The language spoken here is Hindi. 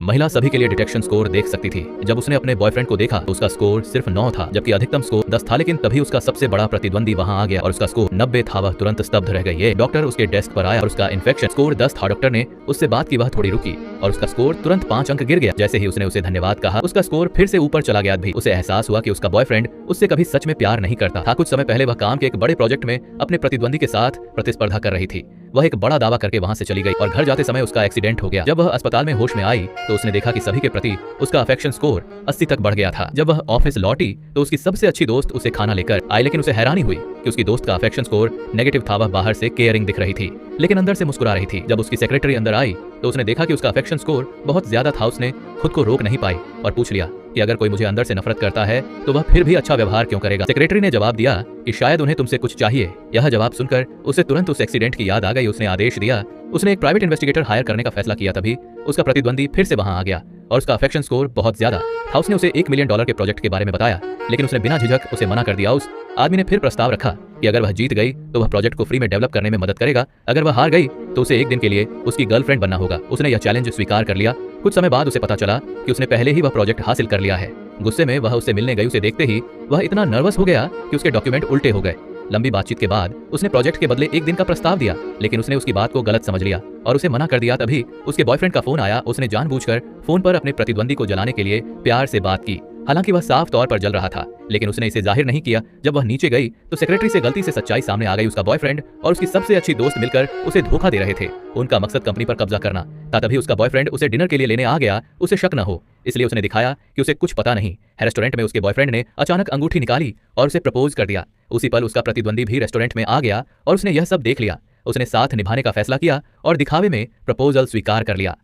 महिला सभी के लिए डिटेक्शन स्कोर देख सकती थी। जब उसने अपने बॉयफ्रेंड को देखा तो उसका स्कोर सिर्फ 9 था, जबकि अधिकतम स्कोर 10 था। लेकिन तभी उसका सबसे बड़ा प्रतिद्वंदी वहां आ गया और उसका स्कोर 90 था। वह तुरंत स्तब्ध रह गई। डॉक्टर उसके डेस्क पर आया और उसका इन्फेक्शन स्कोर 10 था। डॉक्टर ने उससे बात की, वह थोड़ी रुकी और उसका स्कोर तुरंत 5 अंक गिर गया। जैसे ही उसने उसे धन्यवाद कहा, उसका स्कोर फिर से ऊपर चला गया। भी उसे एहसास हुआ कि उसका बॉयफ्रेंड उससे कभी सच में प्यार नहीं करता था। कुछ समय पहले वह काम के एक बड़े प्रोजेक्ट में अपने प्रतिद्वंदी के साथ प्रतिस्पर्धा कर रही थी। वह एक बड़ा दावा करके वहां से चली गई और घर जाते समय उसका एक्सीडेंट हो गया। जब वह अस्पताल में होश में आई तो उसने देखा कि सभी के प्रति उसका अफेक्शन स्कोर 80 तक बढ़ गया था। जब वह ऑफिस लौटी तो उसकी सबसे अच्छी दोस्त उसे खाना लेकर आई, लेकिन उसे हैरानी हुई कि उसकी दोस्त का अफेक्शन स्कोर नेगेटिव था। वह बाहर से केयरिंग दिख रही थी, लेकिन अंदर से मुस्कुरा रही थी। जब उसकी सेक्रेटरी अंदर आई तो उसने देखा कि उसका अफेक्शन स्कोर बहुत ज्यादा था। उसने खुद को रोक नहीं पाई और पूछ लिया कि अगर कोई मुझे अंदर से नफरत करता है तो वह फिर भी अच्छा व्यवहार क्यों करेगा। सेक्रेटरी ने जवाब दिया कि शायद उन्हें तुमसे कुछ चाहिए। यह जवाब सुनकर उसे तुरंत उस एक्सीडेंट की याद आ गई। उसने आदेश दिया, उसने एक प्राइवेट इन्वेस्टिगेटर हायर करने का फैसला किया। तभी उसका प्रतिद्वंदी फिर से वहां आ गया और उसका अफेक्शन स्कोर बहुत ज्यादा था। उसने उसे $1 मिलियन के प्रोजेक्ट के बारे में बताया, लेकिन उसने बिना झिझक उसे मना कर दिया। उस आदमी ने फिर प्रस्ताव रखा कि अगर वह जीत गई तो वह प्रोजेक्ट को फ्री में डेवलप करने में मदद करेगा। अगर वह हार गई तो उसे एक दिन के लिए उसकी गर्लफ्रेंड बनना होगा। उसने यह चैलेंज स्वीकार कर लिया। कुछ समय बाद उसे पता चला कि उसने पहले ही वह प्रोजेक्ट हासिल कर लिया है। गुस्से में वह उससे मिलने गई। उसे देखते ही वह इतना नर्वस हो गया कि उसके डॉक्यूमेंट उल्टे हो गए। लंबी बातचीत के बाद उसने प्रोजेक्ट के बदले एक दिन का प्रस्ताव दिया, लेकिन उसने उसकी बात को गलत समझ लिया और उसे मना कर दिया। तभी उसके बॉयफ्रेंड का फोन आया। उसने जानबूझकर फोन पर अपने प्रतिद्वंदी को जलाने के लिए प्यार से बात की। हालांकि वह साफ तौर पर जल रहा था, लेकिन उसने इसे जाहिर नहीं किया। जब वह नीचे गई तो सेक्रेटरी से गलती से सच्चाई सामने आ गई। उसका बॉयफ्रेंड और उसकी सबसे अच्छी दोस्त मिलकर उसे धोखा दे रहे थे। उनका मकसद कंपनी पर कब्जा करना था। तभी उसका बॉयफ्रेंड उसे डिनर के लिए लेने आ गया, उसे शक न हो इसलिए उसने दिखाया कि उसे कुछ पता नहीं है। रेस्टोरेंट में उसके बॉयफ्रेंड ने अचानक अंगूठी निकाली और उसे प्रपोज कर दिया। उसी पल उसका प्रतिद्वंदी भी रेस्टोरेंट में आ गया और उसने यह सब देख लिया। उसने साथ निभाने का फैसला किया और दिखावे में प्रपोजल स्वीकार कर लिया।